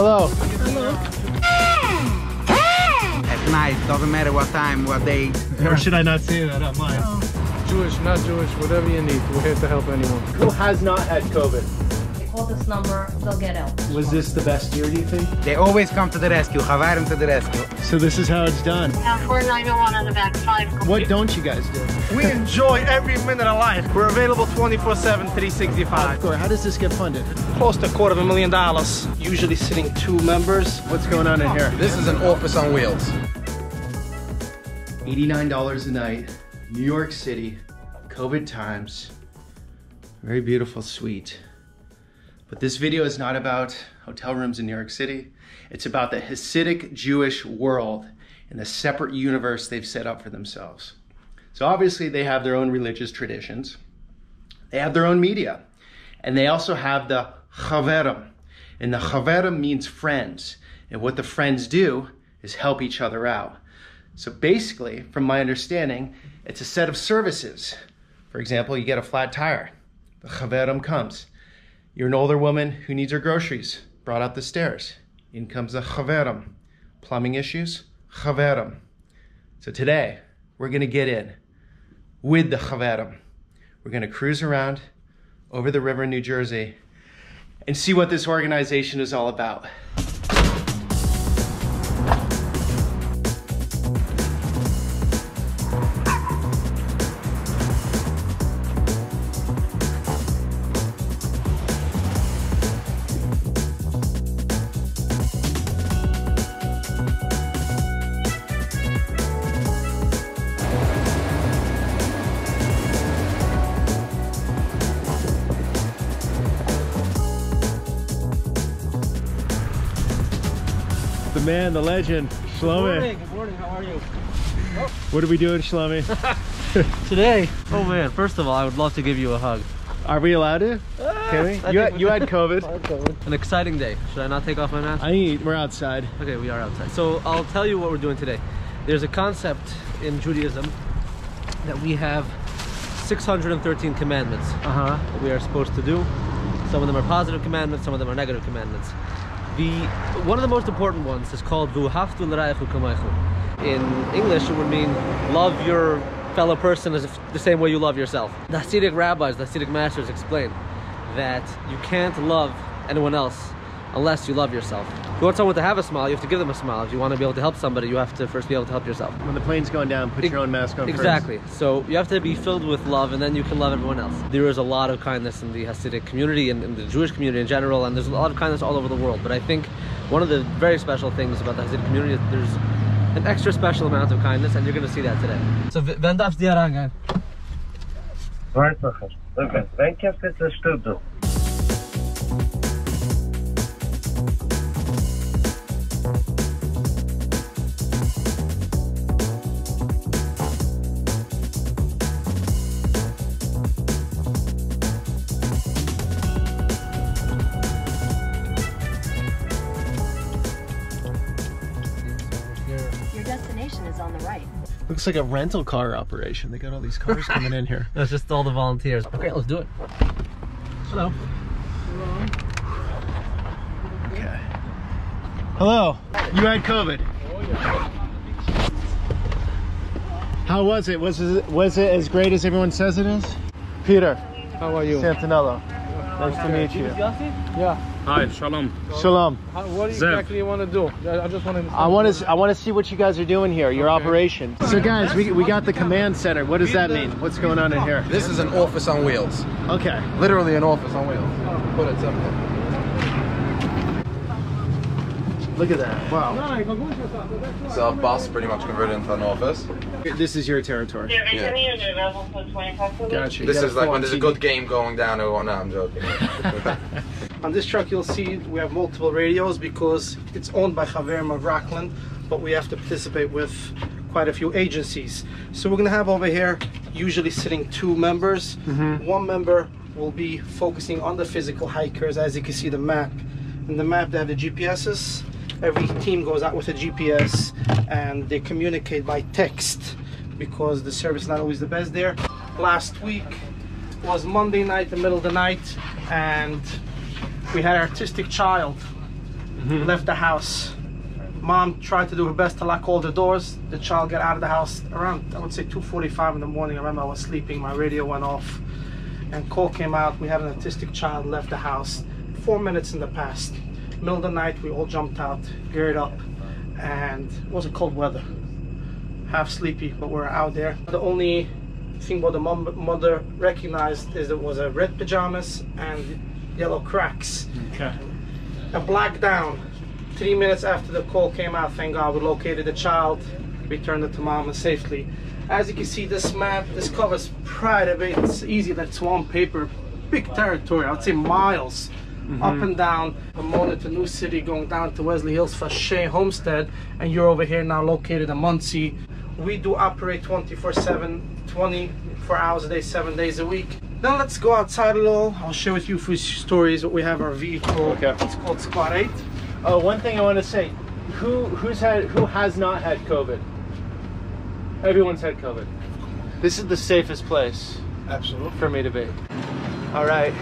Hello. At night, doesn't matter what time, what day. Or should I not say that online? Jewish, not Jewish, whatever you need. We're here to help anyone. Who has not had COVID? Call this number, they'll get help. Was this the best year, do you think? They always come to the rescue. CHAVERIM to the rescue. So this is how it's done. 4901 on the back 5. What don't you guys do? We enjoy every minute of life. We're available 24/7, 365. How does this get funded? Close to $250,000. Usually sitting 2 members. What's going on in here? This is an office on wheels. $89 a night, New York City, COVID times. Very beautiful suite. But this video is not about hotel rooms in New York City. It's about the Hasidic Jewish world and the separate universe they've set up for themselves. So obviously they have their own religious traditions. They have their own media. And they also have the CHAVERIM. And the CHAVERIM means friends. And what the friends do is help each other out. So basically, from my understanding, it's a set of services. For example, you get a flat tire. The CHAVERIM comes. You're an older woman who needs her groceries brought up the stairs. In comes the CHAVERIM. Plumbing issues, CHAVERIM. So today, we're gonna get in with the CHAVERIM. We're gonna cruise around over the river in New Jersey and see what this organization is all about. The man, the legend, Shloime. Good morning, how are you? What are we doing, Shloime? Today? Oh man, first of all, I would love to give you a hug. Are we allowed to? Can we? You had COVID. An exciting day. Should I not take off my mask? We're outside. Okay, we are outside. So I'll tell you what we're doing today. There's a concept in Judaism that we have 613 commandments that we are supposed to do. Some of them are positive commandments, some of them are negative commandments. One of the most important ones is called V'uhavtu l'ra'echu kamaychu. In English, it would mean love your fellow person as if the same way you love yourself. The Hasidic rabbis, the Hasidic masters explain that you can't love anyone else unless you love yourself. If you want someone to have a smile, you have to give them a smile. If you want to be able to help somebody, you have to first be able to help yourself. When the plane's going down, put your own mask on Exactly. So you have to be filled with love, and then you can love everyone else. There is a lot of kindness in the Hasidic community and in the Jewish community in general, and there's a lot of kindness all over the world. But I think one of the very special things about the Hasidic community is there's an extra special amount of kindness, and you're going to see that today. So, when darfst du herangehen? Weiterhin. Wenn kannst du das Studio? Your destination is on the right. Looks like a rental car operation. They got all these cars coming in here. That's just all the volunteers. Okay, let's do it. Hello. Okay. Hello. You had COVID. How was it? Was it as great as everyone says it is? Peter. How are you? Santenello. Nice to meet you. Yeah. Hi, shalom. Shalom. What exactly you want to do? I just want to. I want to see what you guys are doing here. Your operation. So guys, we got the command center. What does that mean? What's going on in here? This is an office on wheels. Okay. Literally an office on wheels. Put it simple. Look at that. Wow. So a bus pretty much converted into an office. This is your territory. Yeah. Gotcha. This is like when there's a good game going down or no, I'm joking. On this truck you'll see we have multiple radios because it's owned by CHAVERIM of Rockland, but we have to participate with quite a few agencies. So we're going to have over here usually sitting 2 members. One member will be focusing on the physical hikers. As you can see the map. In the map they have the GPSs. Every team goes out with a GPS and they communicate by text because the service is not always the best there. Last week was Monday night, the middle of the night, and we had an autistic child left the house. Mom tried to do her best to lock all the doors. The child got out of the house around, I would say 2:45 in the morning. I remember I was sleeping, my radio went off, and call came out. We had an autistic child left the house. 4 minutes in the past. Middle of the night, we all jumped out, geared up, and it was a cold weather. Half sleepy, but we're out there. The only thing what the mother recognized is there was a red pajamas and yellow CROCS. Okay. A black down. 3 minutes after the call came out, thank God, we located the child, returned it to mom safely. As you can see, this map, this covers quite a bit. It's easy, like swamp paper, big territory, I would say miles. Up and down, Pomona to New City, going down to Wesley Hills for Shea Homestead, and you're over here now located in Muncie. We do operate 24/7, 24 hours a day, 7 days a week. Now let's go outside a little. I'll share with you a few stories. What we have our vehicle. Okay. It's called Squad 8. Oh, one thing I want to say, who has not had COVID? Everyone's had COVID. This is the safest place. Absolutely. For me to be. All right.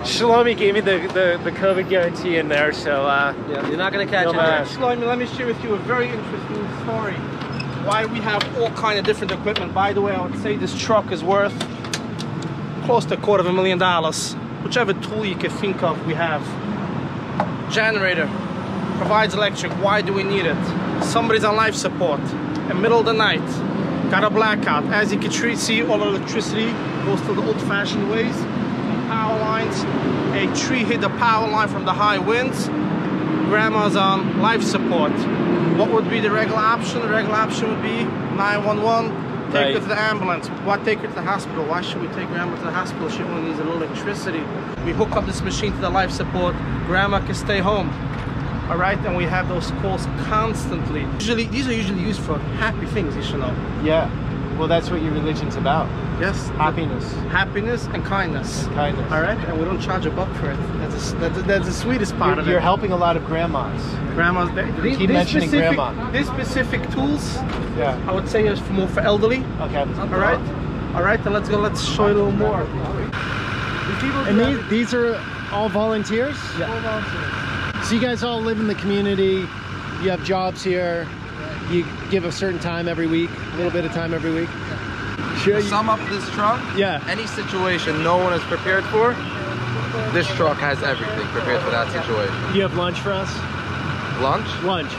Shlomi gave me the COVID guarantee in there, so Yeah, you're not gonna catch No it. mask. Shlomi, let me share with you a very interesting story. Why we have all kind of different equipment. By the way, I would say this truck is worth close to $250,000. Whichever tool you can think of, we have. Generator provides electric. Why do we need it? Somebody's on life support in middle of the night, got a blackout. As you can see, all electricity goes to the old-fashioned ways. Power lines, a tree hit the power line from the high winds. Grandma's on life support. What would be the regular option? The regular option would be 911, take her to the ambulance. Why take her to the hospital? Why should we take grandma to the hospital? She only needs a little electricity. We hook up this machine to the life support. Grandma can stay home. All right, and we have those calls constantly. These are usually used for happy things, you should know. yeah. Well, that's what your religion's about. Yes, Happiness. happiness and kindness. And kindness. All right, and we don't charge a buck for it. That's the sweetest part of it. You're helping a lot of grandmas. Grandmas. Keep mentioning grandma. These specific tools, Yeah. I would say, is more for elderly. Okay. All right, then let's go. Let's show you a little more. And these are all volunteers? Yeah. All volunteers. So you guys all live in the community, you have jobs here, you give a certain time every week, a little bit of time every week? To sum up this truck, Yeah. any situation no one is prepared for, this truck has everything prepared for that situation. You have lunch for us? Lunch? Lunch.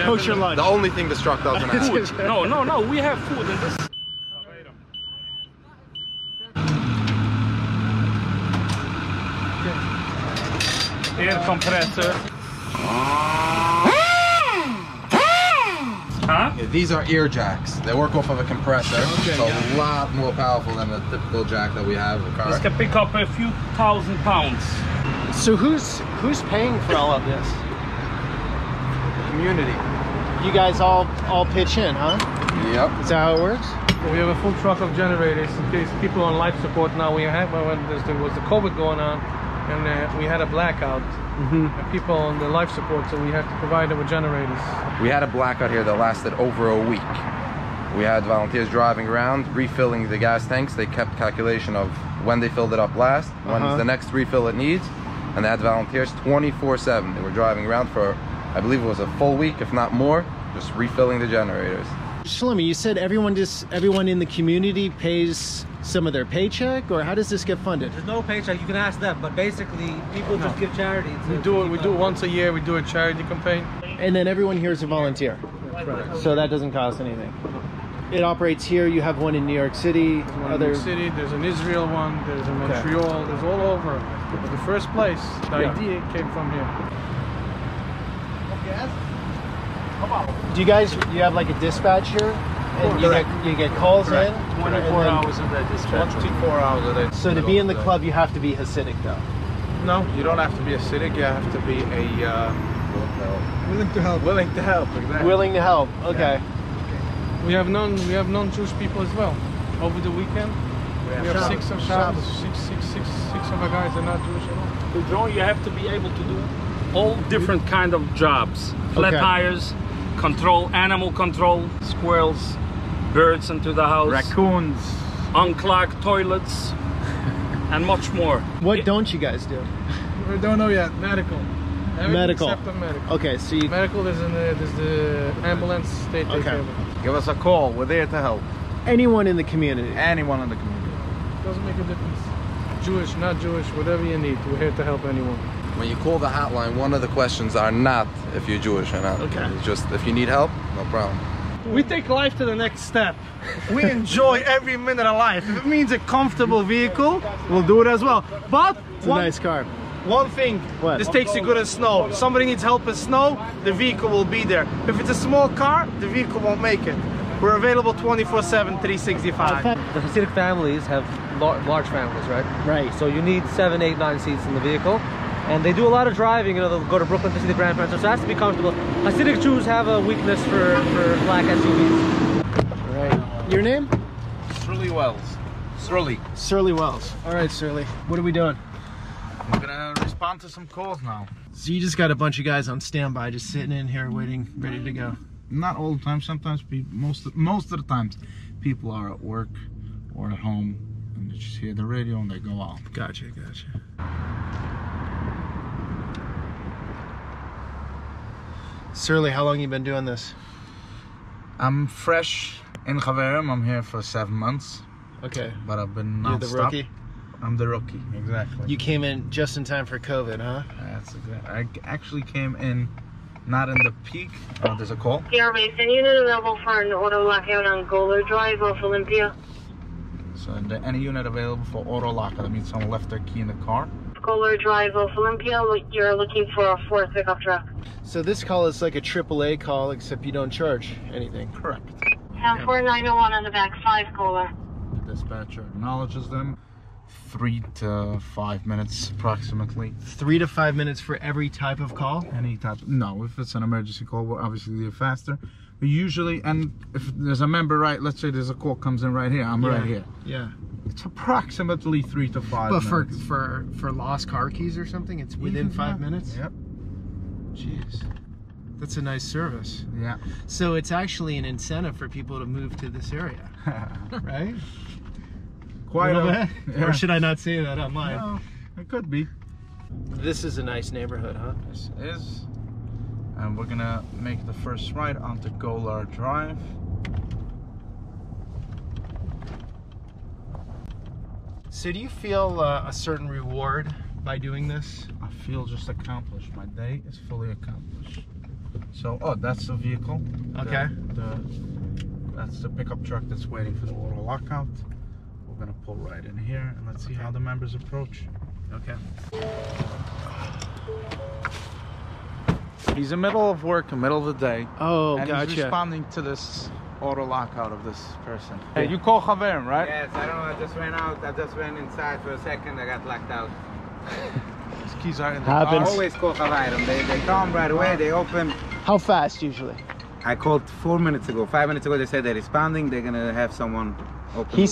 Kosher lunch. The only thing this truck doesn't have. No, we have food in this. Air compressor. Huh? Yeah, these are ear jacks. They work off of a compressor. It's a lot more powerful than the typical jack that we have in the car. This can pick up a few thousand pounds. So who's paying for all of this? Community. You guys all pitch in, huh? Yep. Is that how it works? We have a full truck of generators in case people on life support. Now we had when there was the COVID going on, and we had a blackout. And people on the life support, so we have to provide them with generators. We had a blackout here that lasted over a week. We had volunteers driving around, refilling the gas tanks. They kept calculation of when they filled it up last, when's the next refill it needs, and they had volunteers 24/7. They were driving around for, I believe it was a full week, if not more, just refilling the generators. Shlomi, you said everyone in the community pays some of their paycheck, or how does this get funded? There's no paycheck, you can ask them, but basically people just give charity. We do it once a year. We do a charity campaign. And then everyone here is a volunteer. Right. So that doesn't cost anything. It operates here. You have one in New York City. One in New York City. There's an Israel one. There's in Montreal. There's all over. But the first place, the idea came from here. Do you have like a dispatch here? And you get calls in? 24 hours a day dispatch. 24 hours a day. So to be in the club, you have to be Hasidic, though. No, you don't have to be Hasidic. You have to be a willing to help. Willing to help, exactly. Willing to help. Okay. We have non-Jewish people as well. Over the weekend, we have six of our guys are not Jewish at all. To join, you have to be able to do all different kind of jobs. Flat tires, animal control, squirrels, birds into the house, raccoons, unclogged toilets, and much more. What don't you guys do? We don't know yet. Medical. Medical. Except the medical. Okay, so you... Medical, there's the ambulance. They take care of it. Give us a call. We're there to help. Anyone in the community? Anyone in the community. Doesn't make a difference. Jewish, not Jewish, whatever you need. We're here to help anyone. When you call the hotline, one of the questions are not if you're Jewish or not. Okay. It's just if you need help, no problem. We take life to the next step. We enjoy every minute of life. If it means a comfortable vehicle, we'll do it as well. But it's a nice car. One thing, this takes you good in snow. If somebody needs help in snow, the vehicle will be there. If it's a small car, the vehicle won't make it. We're available 24/7, 365. The Hasidic families have large families, right? Right. So you need 7, 8, 9 seats in the vehicle. And they do a lot of driving, you know, they'll go to Brooklyn to see the grandparents, so it has to be comfortable. Hasidic Jews have a weakness for black SUVs. Right. Your name? Surly Wells. Surly Wells. All right, Surly. What are we doing? We're gonna respond to some calls now. So you just got a bunch of guys on standby, just sitting in here waiting, ready to go. Not all the time. Sometimes most of the times, people are at work or at home, and they just hear the radio and they go out. Gotcha. Surly, how long you been doing this? I'm fresh in CHAVERIM. I'm here for 7 months. Okay. But I've been non-stop. You're the rookie? I'm the rookie, exactly. You came in just in time for COVID, huh? That's exactly. I actually came in not in the peak. Oh, there's a call. AIRBNB unit available for an auto lockout on Golar Drive off Olympia. So any unit available for auto lockout, that means someone left their key in the car. Golar Drive off Olympia, you're looking for a 4th pickup truck. So this call is like a AAA call, except you don't charge anything. Correct. 10901 on the back, 5 Golar. The dispatcher acknowledges them. 3 to 5 minutes approximately. 3 to 5 minutes for every type of call? Any type. No, if it's an emergency call, we'll obviously do it faster. But usually, and if there's a member, right, let's say there's a call comes in right here, I'm right here. Yeah. It's approximately 3 to 5 minutes. But for lost car keys or something, it's within 5 minutes? Yep. Jeez. That's a nice service. Yeah. So it's actually an incentive for people to move to this area, right? Quite a bit. Yeah. Or should I not say that online? No, it could be. This is a nice neighborhood, huh? This is. And we're gonna make the first right onto Golar Drive. So do you feel a certain reward by doing this? I feel just accomplished. My day is fully accomplished. So, oh, that's the vehicle. Okay. That's the pickup truck that's waiting for the auto lockout. We're gonna pull right in here and let's see how the members approach. Okay. He's in the middle of work, in the middle of the day. Oh, and gotcha. he's responding to this auto lockout of this person. Hey, you call CHAVERIM, right? Yes, I don't know, I just ran out. I just went inside for a second, I got locked out. His keys are in the I car. always call CHAVERIM. They come right away, they open. How fast usually? I called 4 minutes ago. 5 minutes ago they said they're responding, they're gonna have someone open. He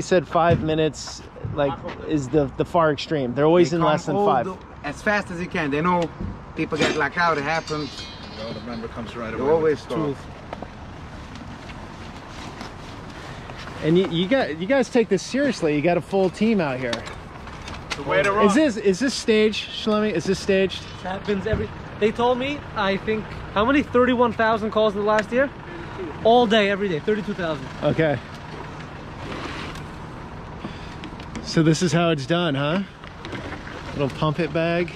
said 5 minutes like is the far extreme. They're always in less than 5. As fast as you can. They know people get locked out, it happens. The member comes right away. They always stop. And you guys take this seriously. You got a full team out here. The way to run. Is this staged, Shlomi? Is this staged? It happens they told me, I think, how many? 31,000 calls in the last year? 32. All day, every day, 32,000. Okay. So this is how it's done, huh? Little pump it bag.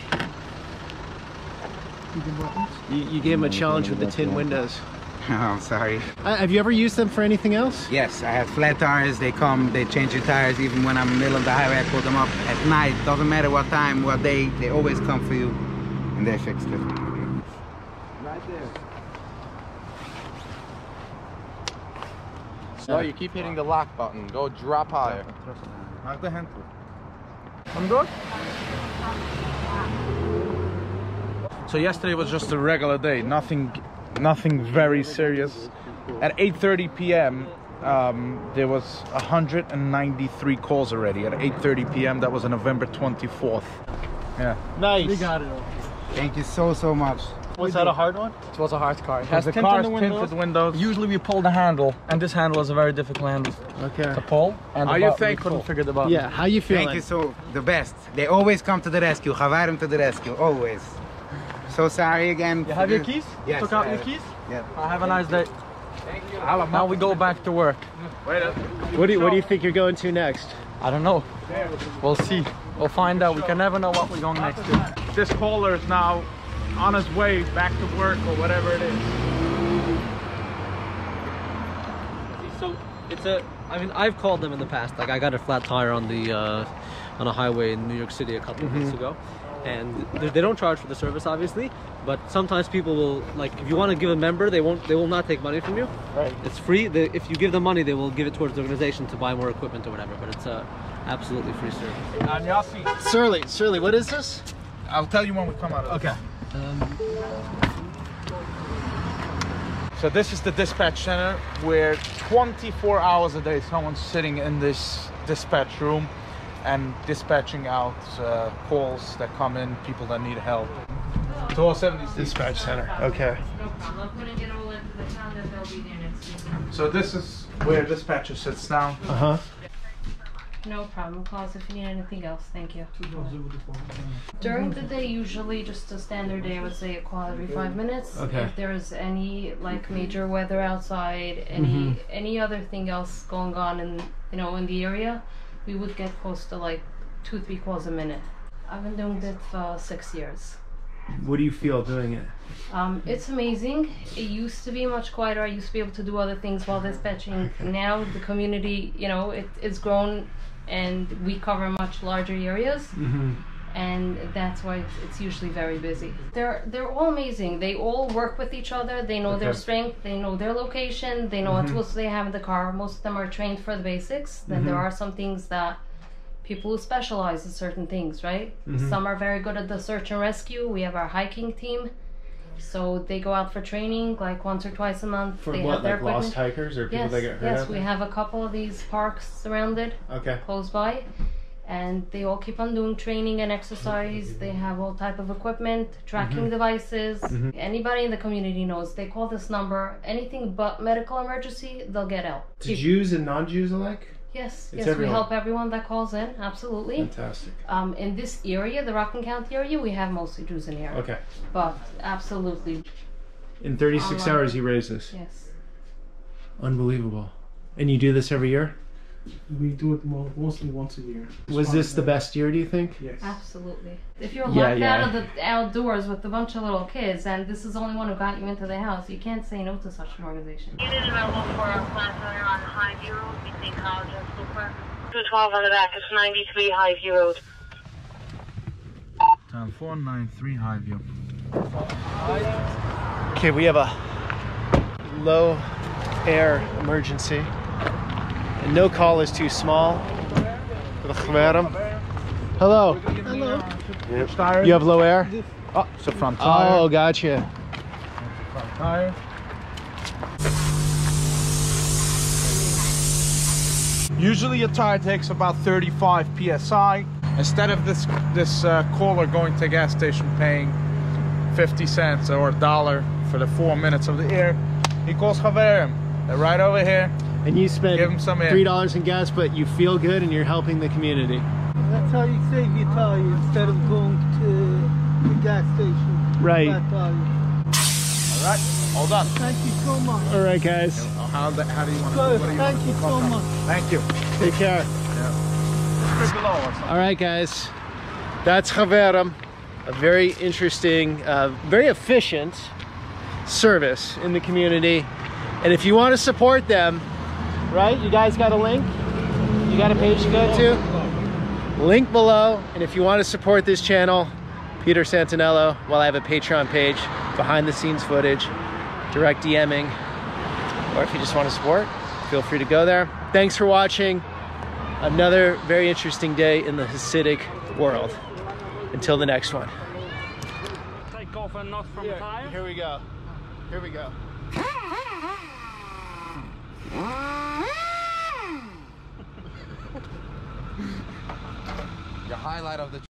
You gave him a challenge with the tin windows. Oh, sorry. Have you ever used them for anything else? Yes, I have flat tires. They come, they change your tires. Even when I'm in the middle of the highway, I put them up at night. Doesn't matter what time, what day, they always come for you. And they fixed it. Right there. No, you keep hitting the lock button. Go drop higher. Maak de hand toe. I'm good. So yesterday was just a regular day, nothing very serious. At 8:30 p.m. There was 193 calls already. At 8:30 p.m. that was on November 24th. Yeah. Nice. We got it all. Thank you so much. Was that a hard one? It was a hard car. It has The tint car's in the windows. tinted windows. Usually we pull the handle, and this handle is a very difficult handle Okay. to pull. And Are the you button, we thankful? couldn't figure the button. Yeah. How you feeling? Thank you, the best. They always come to the rescue. CHAVERIM to the rescue, always. So sorry again. You have your keys? Yes. Took out your keys? Yeah. Have a nice day. Now we go back to work. What do you think you're going to next? I don't know. We'll see. We'll find out. We can never know what we're going next to. This caller is now on his way back to work or whatever it is. So it's I mean, I've called them in the past. Like, I got a flat tire on a highway in New York City a couple of weeks ago, and they don't charge for the service, obviously. But sometimes people will, like, if you want to give a member, they will not take money from you. Right. It's free. If you give them money, they will give it towards the organization to buy more equipment or whatever. But it's absolutely free service. Surly, what is this? I'll tell you when we come out of Okay. So this is the dispatch center where 24 hours a day someone's sitting in this dispatch room and dispatching out calls that come in, people that need help. To all 70s. Dispatch center. Okay. So this is where dispatcher sits down. Uh-huh. No problem. Call us if you need anything else. Thank you. During the day, usually just a standard day, I would say a call every 5 minutes. Okay. If there's any like major weather outside, any other thing else going on in in the area, we would get close to like 2-3 calls a minute. I've been doing that for 6 years. What do you feel doing it? It's amazing. It used to be much quieter. I used to be able to do other things while dispatching. Now the community, it's grown, and we cover much larger areas, and that's why it's usually very busy. They're all amazing. They all work with each other. They know their strength. They know their location. They know what tools they have in the car. Most of them are trained for the basics. Then there are some things that people who specialize in certain things, right? Some are very good at the search and rescue. We have our hiking team, so they go out for training like once or twice a month. For they what, have their like lost hikers or people that get hurt? Yes, we have a couple of these parks surrounded, close by, and they all keep on doing training and exercise. They have all type of equipment, tracking devices. Anybody in the community knows. They call this number. Anything but medical emergency, they'll get help. To Jews and non-Jews alike? Yes, It's we everyone. help everyone that calls in, absolutely. Fantastic. In this area, the Rockland County area, we have mostly Jews in here. Okay. But absolutely. In 36 Online. hours you raise this? Yes. Unbelievable. And you do this every year? We do it mostly once a year. Was this the best year, do you think? Yes. Absolutely. If you're locked out of the outdoors with a bunch of little kids, and this is the only one who got you into the house, you can't say no to such an organization. It is available for our class owner on Highview Road between College and Super. 212 on the back, it's 93 Highview Road. Town 493 Highview. Okay, we have a low air emergency. And no call is too small for the CHAVERIM. Hello. Hello. Yep. You have low air? Oh, it's a front tire. Oh, gotcha. Front tire. Usually a tire takes about 35 psi. Instead of this caller going to a gas station paying 50 cents or $1 for the 4 minutes of the air, he calls CHAVERIM. They're right over here. And you spend Give 'em some air. $3 in gas, but you feel good and you're helping the community. That's how you save your tire instead of going to the gas station. Right. Flat tire. All right, all done. Thank you so much. All right, guys. How do you want to Good. do it? Thank you so much. Thank you. Take care. All right, guys. That's CHAVERIM. A very interesting, very efficient service in the community. And if you want to support them, right? You guys got a link? You got a page to go to? Link below. And if you want to support this channel, Peter Santenello, well, I have a Patreon page, behind the scenes footage, direct DMing, or if you just want to support, feel free to go there. Thanks for watching. Another very interesting day in the Hasidic world. Until the next one. Take off a nut from the tire. Here we go. Here we go. Your highlight of the